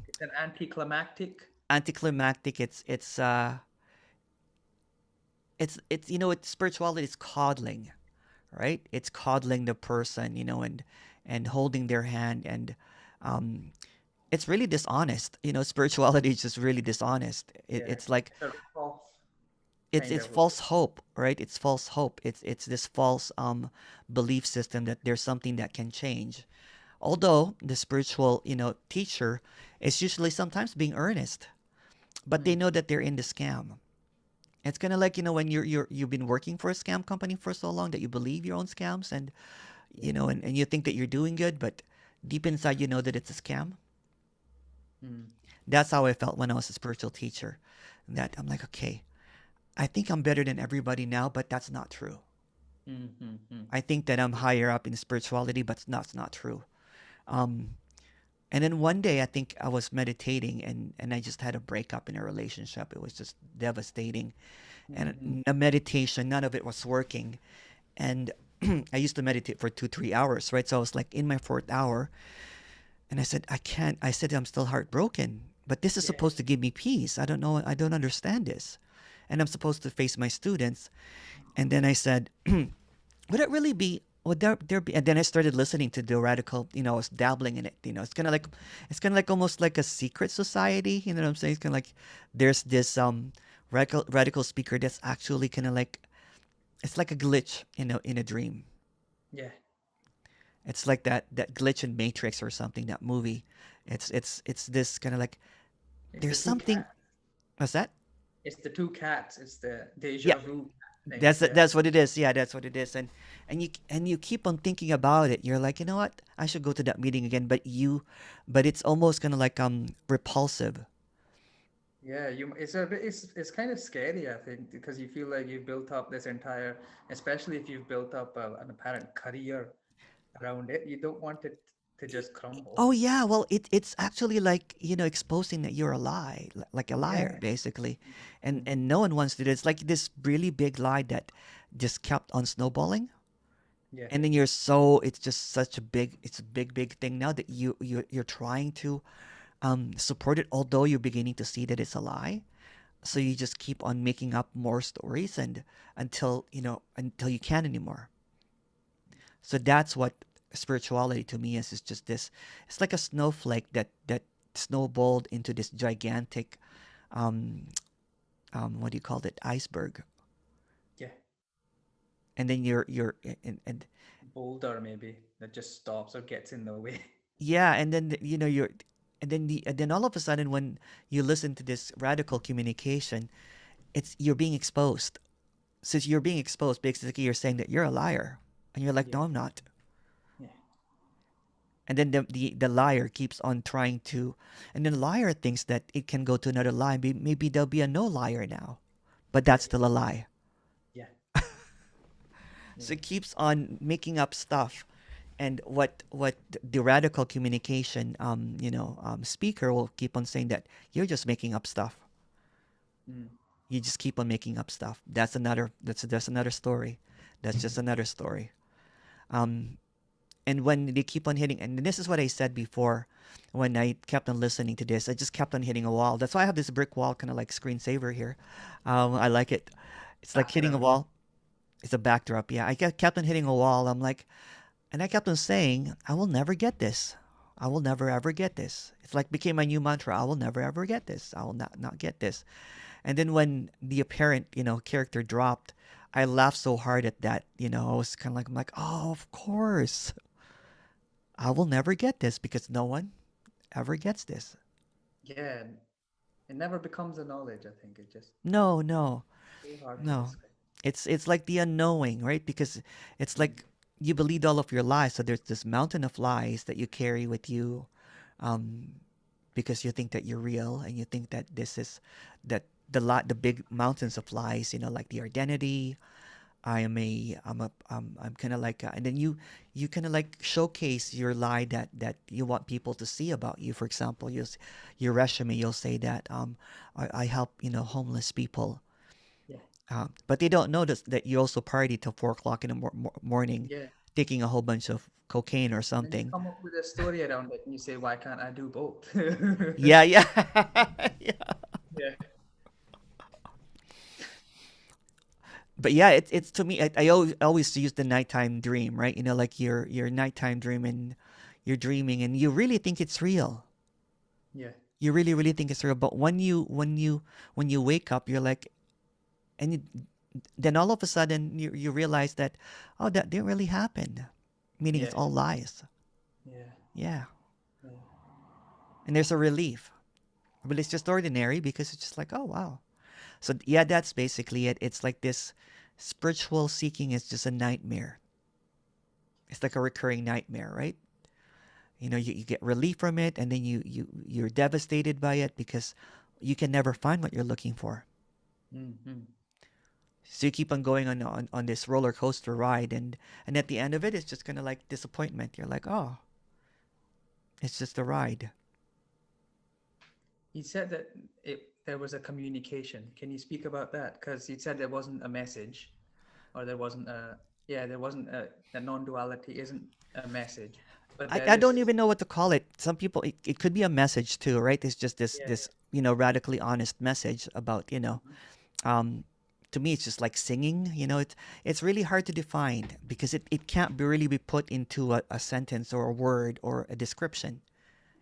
It's an anticlimactic. anticlimactic. It's it's spirituality is coddling, right? It's coddling the person, and holding their hand, and um, it's really dishonest. Spirituality is just really dishonest. Yeah. It's like It's a off it's kind it's of like. false hope, right? It's false hope. It's this false belief system that there's something that can change. Although the spiritual, teacher is usually sometimes being earnest, but they Mm. know that they're in the scam. It's kind of like, when you've been working for a scam company for so long that you believe your own scams, and Yeah. and you think that you're doing good, but deep inside you know that it's a scam. Mm. That's how I felt when I was a spiritual teacher. That I'm like, okay, I think I'm better than everybody now, but that's not true. Mm-hmm. I think that I'm higher up in spirituality, but that's not true. Um, and then one day, I think I was meditating, and I just had a breakup in a relationship. It was just devastating. Mm-hmm. And the meditation, none of it was working. And I used to meditate for 2, 3 hours, right? So I was like in my fourth hour, and I said, I can't. I said, I'm still heartbroken, but this is Yeah. supposed to give me peace. I don't know. I don't understand this. And I'm supposed to face my students. And then I said, would it really be, would there be, and then I started listening to the radical, I was dabbling in it. It's kind of like almost like a secret society. You know what I'm saying? It's kind of like there's this radical speaker that's actually kind of like, it's like a glitch in a dream. Yeah. It's like that glitch in Matrix or something, that movie. It's this kind of like, It's the there's two something. cats. What's that? It's the two cats. It's the Yeah, deja vu thing. Yeah. that's what it is. Yeah, that's what it is. And you keep on thinking about it. You're like, you know what? I should go to that meeting again. But it's almost kind of like repulsive. Yeah, it's kind of scary, I think, because you feel like you've built up this entire, especially if you've built up an apparent career around it, you don't want it to just crumble. Oh yeah, well it's actually like, exposing that you're a lie, like a liar Yeah. basically. And Mm. and no one wants to do it. It's like this really big lie that just kept on snowballing. Yeah. And then it's just such a big, it's a big thing now that you're trying to support it, although you're beginning to see that it's a lie. So you just keep on making up more stories, and until you can't anymore. So that's what spirituality to me is just this. It's like a snowflake that snowballed into this gigantic, um what do you call it, iceberg. Yeah. And then you're and Boulder maybe that just stops or gets in the way. yeah, and then you're, and then all of a sudden, when you listen to this radical communication, it's you're being exposed. Since you're being exposed, basically you're saying that you're a liar. And you're like, Yeah. no, I'm not. Yeah. And then the liar keeps on trying to, and then the liar thinks that it can go to another lie. Maybe there'll be a no liar now, but Yeah. that's still a lie. Yeah. So Yeah. it keeps on making up stuff. And what the radical communication speaker will keep on saying that you're just making up stuff. Mm. You just keep on making up stuff. That's another story. That's just another story. Um, and when they keep on hitting, and this is what I said before, when I kept on listening to this, I just kept on hitting a wall. That's why I have this brick wall, kind of like screensaver here. I like it. It's like hitting a Backdrop. wall. It's a backdrop. Yeah, kept on hitting a wall. I'm like, and I kept on saying, I will never get this. I will never ever get this. It's like became my new mantra. I will never ever get this. I will not get this. And then when the apparent, character dropped, I laughed so hard at that. I was kind of like, I'm like, oh, of course. I will never get this because no one ever gets this. Yeah. It never becomes a knowledge, I think. It just No, no, so hard to no. describe. It's like the unknowing, right? Because it's Mm. like you believed all of your lies. So there's this mountain of lies that you carry with you, because you think that you're real and you think that this is that the big mountains of lies. Like the identity. I'm kind of like, and then you kind of like showcase your lie that you want people to see about you. For example, your resume, you'll say that I help homeless people, Yeah. but they don't notice that you also party till 4 o'clock in the morning, Yeah. taking a whole bunch of cocaine or And then you something. come up with a story around it and you say, why can't I do both? Yeah, yeah, yeah. Yeah. But yeah, it's to me. I always use the nighttime dream, right? Like your nighttime dream, and you're dreaming, and you really think it's real. Yeah. You really really think it's real. But when you wake up, you're like, and then all of a sudden you realize that, oh, that didn't really happen, meaning it's Yeah. all lies. Yeah. Yeah, Yeah. and there's a relief, but it's just ordinary because it's just like, oh wow. So yeah, that's basically it. It's like this spiritual seeking is just a nightmare. It's like a recurring nightmare, right? You get relief from it, and then you're devastated by it because you can never find what you're looking for. Mm-hmm. So you keep on going on this roller coaster ride, and at the end of it, it's just kind of like disappointment. You're like, oh, it's just a ride. You said that there was a communication. Can you speak about that? Because you said there wasn't a message, or there wasn't a yeah, there wasn't a non-duality isn't a message, but there I don't is. even know what to call it. Some people, it could be a message too, right? It's just this Yeah. this radically honest message about Mhm. um, to me, it's just like singing. It's really hard to define because it can't really be put into a sentence or a word or a description.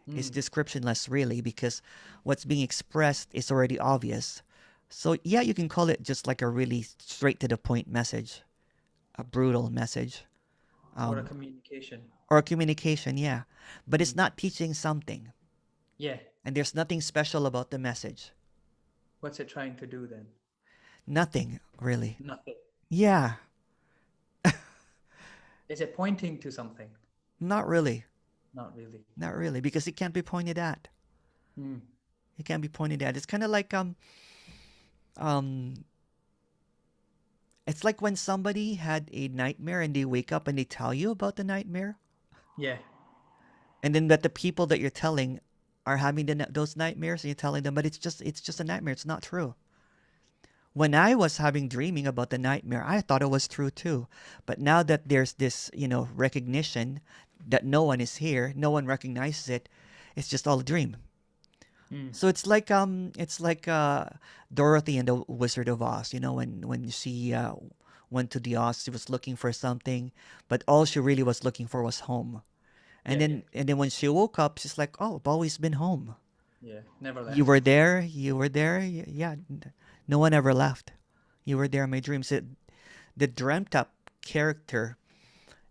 It's Mm. descriptionless, really, because what's being expressed is already obvious. So yeah, you can call it just like a really straight to the point message, a brutal message, Or a um, communication. or a communication. Yeah, but it's Mm. not teaching something, Yeah. and there's nothing special about the message. What's it trying to do then? Nothing really. Nothing. Yeah, Is it pointing to something? not really. Not really. Not really, because it can't be pointed at. Mm. It can't be pointed at. It's kind of like um it's like when somebody had a nightmare and they wake up and they tell you about the nightmare, Yeah. and then that the people that you're telling are having those nightmares, and you're telling them, but it's just a nightmare. It's not true. When I was having dreaming about the nightmare, I thought it was true too. But now that there's this, recognition that no one is here, no one recognizes it, it's just all a dream. Mm. So it's like Dorothy and the Wizard of Oz. When she went to the Oz, she was looking for something, but all she really was looking for was home. And Yeah. Yeah. then when she woke up, she's like, "Oh, I've always been home. Yeah. Never You were left. there. You were there. Yeah, no one ever left. You were there in my dreams." The dreamt up character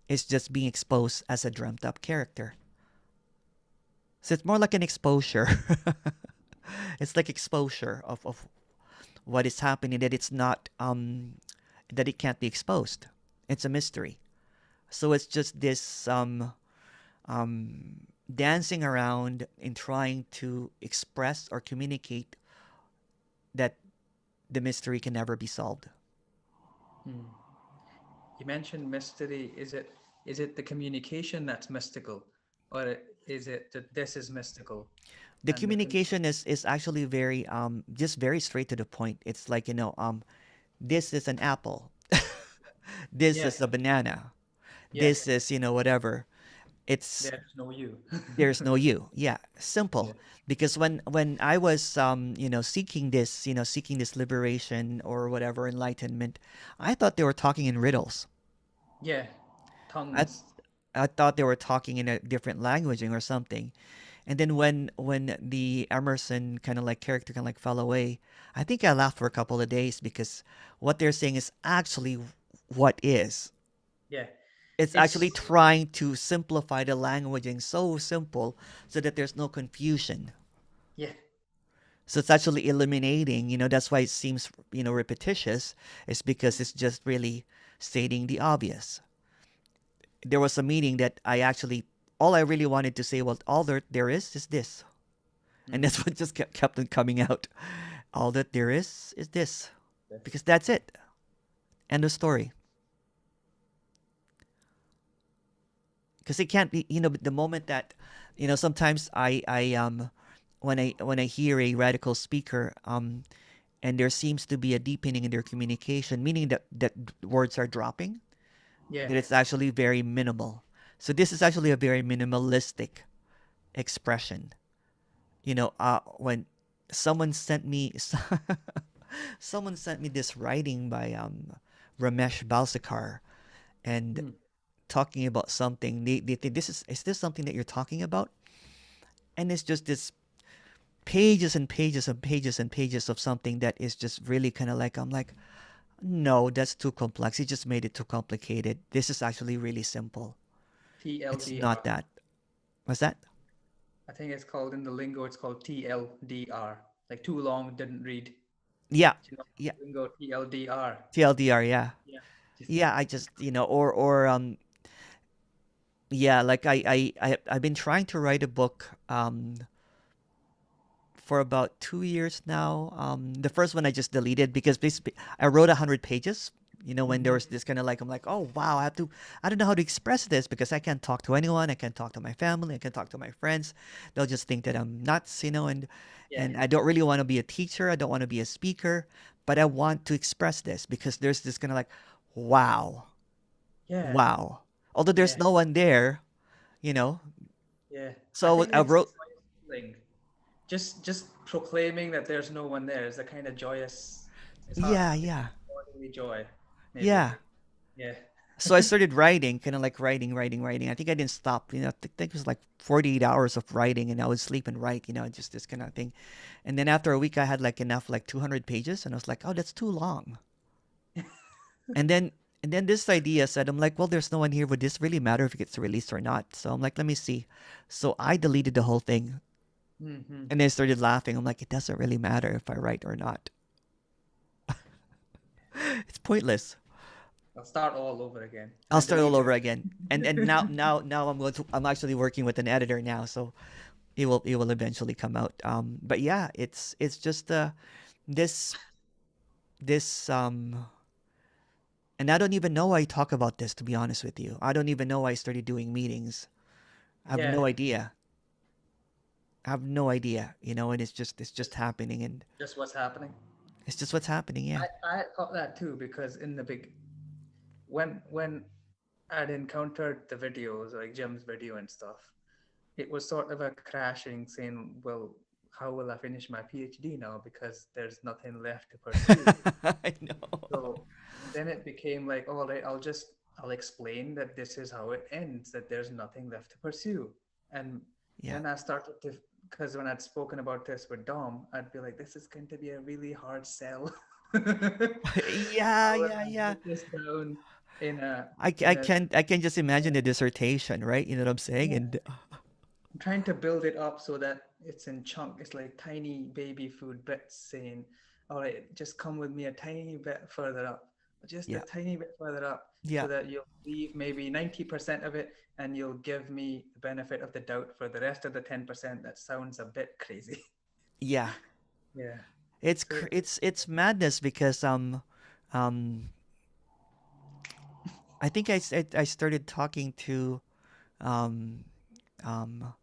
is just being exposed as a dreamt up character. So it's more like an exposure. It's like exposure of what is happening, that it's not that it can't be exposed. It's a mystery. So it's just this dancing around in trying to express or communicate that the mystery can never be solved. Hmm. You mentioned mystery. Is it the communication that's mystical, or is it that this is mystical? The And the communication is actually very just very straight to the point. It's like, this is an apple. This yeah, is a banana. yeah. This is, whatever. It's There's no you. there's no you. Yeah, Yeah, simple. Because when I was seeking this liberation or whatever enlightenment, I thought they were talking in riddles. yeah. I Tongues. I thought they were talking in a different languaging or something. And then when the Emerson kind of like character kind of like fell away, I think I laughed for a couple of days because what they're saying is actually what is. Yeah, It's actually it's trying to simplify the languaging so simple so that there's no confusion. yeah, So it's actually eliminating, that's why it seems, repetitious, is because it's just really stating the obvious. There was a meeting that all I really wanted to say, well, all there is this. And mm, that's what just kept on coming out. All that there is this. yes. Because that's it. End of story. Because it can't be, the moment that, sometimes when I hear a radical speaker, and there seems to be a deepening in their communication, meaning that words are dropping, Yeah, that it's actually very minimal. So this is actually a very minimalistic expression. When someone sent me someone sent me this writing by Ramesh Balsekar, and mm, talking about something. They think, is this something that you're talking about? And it's just this pages and pages and pages and pages of something that is just really kind of like, I'm like, no, that's too complex. He just made it too complicated. This is actually really simple. It's not TLDR. that. What's that? I think it's called in the lingo. It's called TLDR. Like too long, didn't read. Yeah, Do you know yeah. the lingo TLDR? TLDR, yeah. Yeah, just Yeah, I just, or yeah, like I've been trying to write a book for about 2 years now. The first one I just deleted because basically I wrote 100 pages. When there hmm was this kind of like, I'm like, oh wow, I don't know how to express this because I can't talk to anyone. I can't talk to my family. I can't talk to my friends. They'll just think that I'm nuts, yeah, and I don't really want to be a teacher. I don't want to be a speaker, but I want to express this because there's this kind of like, wow, yeah, wow. Although there's yeah, no one there, you know. yeah. I So think I it's a wrote, joyous feeling. Just proclaiming that there's no one there is a kind of joyous. It's hard. yeah, It's yeah, bodily joy, maybe. yeah. Yeah. So I started writing, kind of like writing, writing, writing. I think I didn't stop. I think it was like 48 hours of writing, and I would sleep and write. Just this kind of thing. And then after a week, I had like enough, like 200 pages, and I was like, oh, that's too long. And then this idea said, I'm like, well, there's no one here. Would this really matter if it gets released or not? So I'm like, let me see. So I deleted the whole thing, hmm and then I started laughing. I'm like, it doesn't really matter if I write or not. It's pointless. I'll start all over again, and I'll then start all delete over again. And everything. now I'm actually working with an editor now, so it will eventually come out. But yeah, it's just this this and I don't even know why I talk about this, to be honest with you. I don't even know why I started doing meetings. I have Yeah, no idea. I have no idea, and it's just just happening, and just what's happening. it's just what's happening. Yeah. I thought that too because in the big when I'd encountered the videos like Jim's video and stuff, it was sort of a crashing saying, well, how will I finish my PhD now because there's nothing left to pursue. I know. So then it became like, all right, I'll explain that this is how it ends, that there's nothing left to pursue. And Yeah. then I started to, because when I'd spoken about this with Dom, I'd be like, this is going to be a really hard sell. Yeah, How will yeah, I yeah. break this down in a I in a can just imagine the dissertation, right? You know what I'm saying? yeah. And I'm trying to build it up so that it's in chunk. It's like tiny baby food bits saying, all right, just come with me a tiny bit further up. just a Yeah. tiny bit further up, so Yeah. that you'll leave maybe 90% of it and you'll give me the benefit of the doubt for the rest of the 10%. That sounds a bit crazy. Yeah. Yeah. It's So, it's madness because um I think I started talking to um um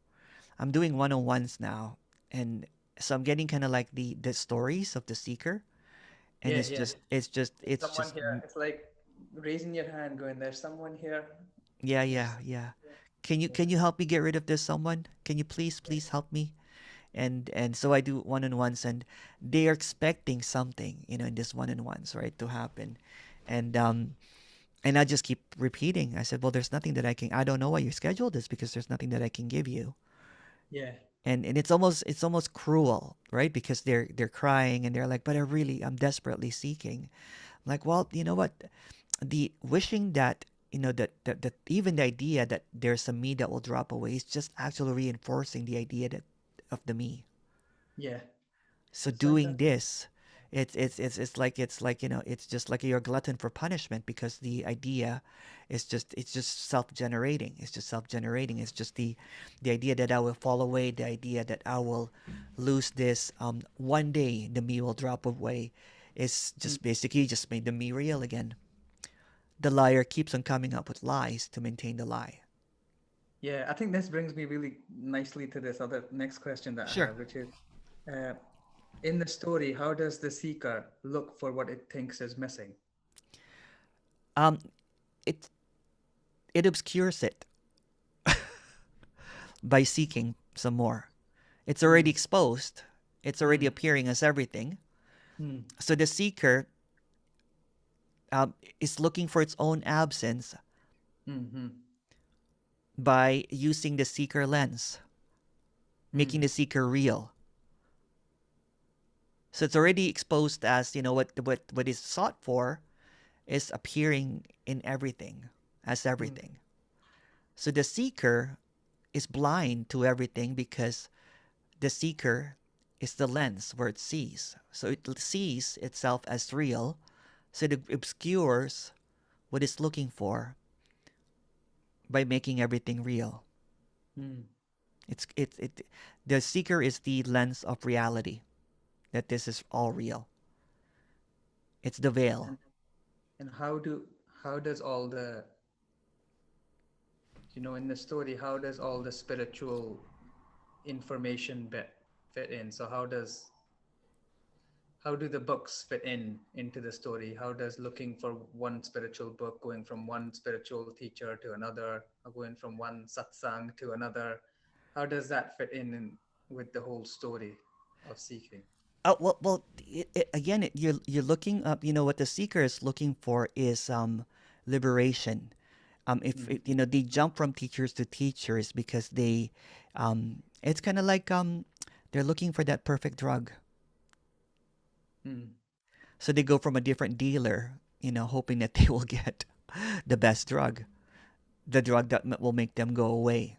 I'm doing one-on-ones now, and so I'm getting kind of like the stories of the seeker, and yeah, yeah. There's it's someone just here. It's like raising your hand, going, "There's someone here." yeah, There's, yeah, yeah. yeah, Can yeah, you help me get rid of this someone? Can you please help me? And so I do one-on-ones, and they are expecting something, in this one-on-ones, right, to happen. And I just keep repeating. I said, well, there's nothing that I don't know why you scheduled this, because there's nothing that I can give you. yeah, And it's almost cruel, right? Because they're crying and they're like, but I'm desperately seeking. I'm like, well, you know what? The wishing that, that even the idea that there's a me that will drop away is just actually reinforcing the idea that of the me. yeah. So So doing that, this, it's like it's just like you're a glutton for punishment, because the idea is just it's just self-generating. It's just self-generating. It's just the idea that I will fall away, the idea that I will lose this. One day the me will drop away. Is mm, just basically just made the me real again. The liar keeps on coming up with lies to maintain the lie. yeah. I think this brings me really nicely to this other next question that I Sure. have, which is, uh, in the story, how does the seeker look for what it thinks is missing? Um, it it obscures it by seeking some more. It's already Mm, exposed. It's already mm, appearing as everything. mm, So the seeker is looking for its own absence mm, mm, by using the seeker lens, making mm, the seeker real. So it's already exposed as, what is sought for is appearing in everything as mm, everything. So the seeker is blind to everything, because the seeker is the lens where it sees. So it sees itself as real. So it obscures what it's looking for by making everything real. mm. It the seeker is the lens of reality, that this is all real. It's the veil. And and how does all the, in the story, how does all the spiritual information bit fit in? So how do the books fit into the story? How does looking for one spiritual book, going from one spiritual teacher to another, or going from one satsang to another, how does that fit in with the whole story of seeking? Well, again, you're looking up. What the seeker is looking for is liberation. If Mm, they jump from teachers to teachers because it's kind of like they're looking for that perfect drug. mm, So they go from a different dealer, hoping that they will get the best drug, the drug that will make them go away,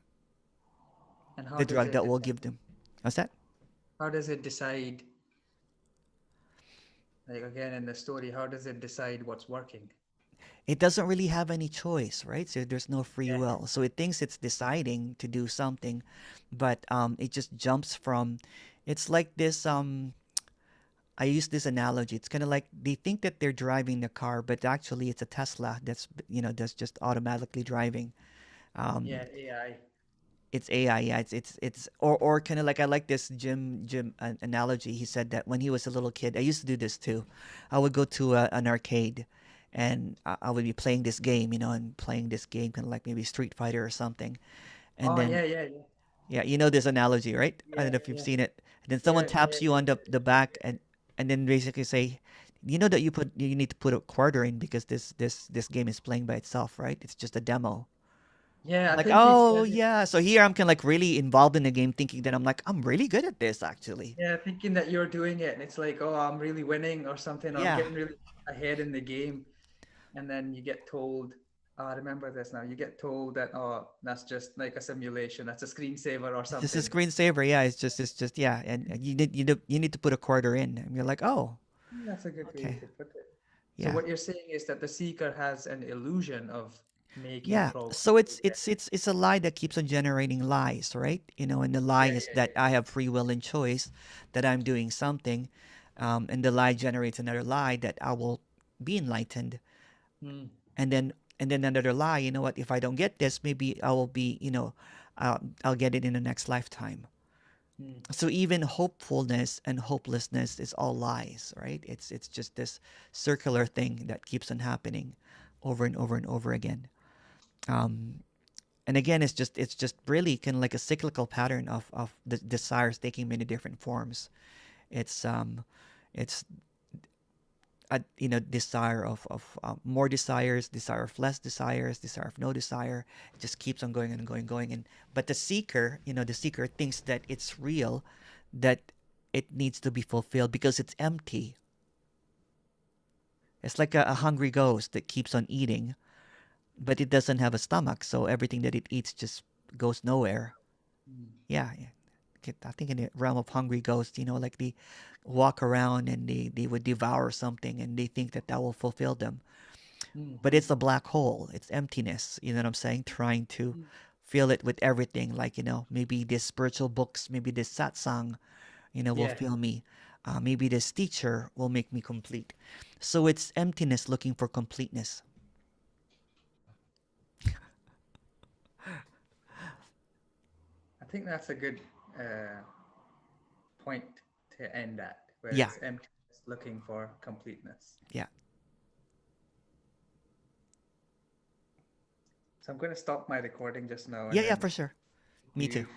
and the drug that will give them. What's that? how does it decide, like again in the story, how does it decide what's working? It doesn't really have any choice, right? So there's no free Yeah, will. So it thinks it's deciding to do something, but it just jumps from. It's like this. I use this analogy. It's kind of like they think that they're driving the car, but actually it's a Tesla that's just automatically driving. Um, yeah, AI. it's AI. Yeah, or kind of like I like this Jim analogy. He said that when he was a little kid, I used to do this too. I would go to an arcade, and I would be playing this game, and playing this game kind of like maybe Street Fighter or something, and Oh, then yeah, yeah, yeah, yeah, you know this analogy, right? I yeah, don't know if you've yeah, seen it. And then someone yeah, yeah, taps you on the back, and then basically say, you know that you need to put a quarter in, because this game is playing by itself, right? It's just a demo. yeah. I'm I like, think you've oh said it. yeah. So here I'm kind of like really involved in the game, thinking that I'm really good at this actually. Yeah, thinking that you're doing it, and it's like, oh, I'm really winning or something, or I'm Yeah. getting really ahead in the game, and then you get told, oh, I remember this now. You get told that, oh, that's just like a simulation, that's a screensaver or It's just a something. screensaver. Yeah. It's just yeah. And you need to put a quarter in, and you're like, oh, That's a good way okay. to put it. So Yeah. what you're saying is that the seeker has an illusion of making Yeah. progress. So it's a lie that keeps on generating lies, right? And the lie Yeah, is that I have free will and choice, that I'm doing something, and the lie generates another lie that I will be enlightened, yeah, yeah. and then another lie. You know what? If I don't get this, maybe I will be, I'll get it in the next lifetime. Mm, So even hopefulness and hopelessness is all lies, right? It's just this circular thing that keeps on happening over and over and over again. Um, and again, it's just really kind of like a cyclical pattern of the desires taking many different forms. It's um it's a desire of more desires, desire of less desires, desire of no desire. It just keeps on going and going and going. And but the seeker thinks that it's real, that it needs to be fulfilled because it's empty. It's like a hungry ghost that keeps on eating, but it doesn't have a stomach, so everything that it eats just goes nowhere. mm, Yeah, yeah. I think in the realm of hungry ghosts, like they walk around and they would devour something and they think that that will fulfill them. mm, But it's a black hole. It's emptiness. You know what I'm saying? Trying to mm. fill it with everything. Like, maybe this spiritual books, maybe this satsang, will Yeah, fill me. Maybe this teacher will make me complete. So it's emptiness looking for completeness. I think that's a good uh, point to end at, where Yeah, it's emptiness looking for completeness. yeah. So I'm going to stop my recording just now, Yeah, and yeah, then for sure. Me you too.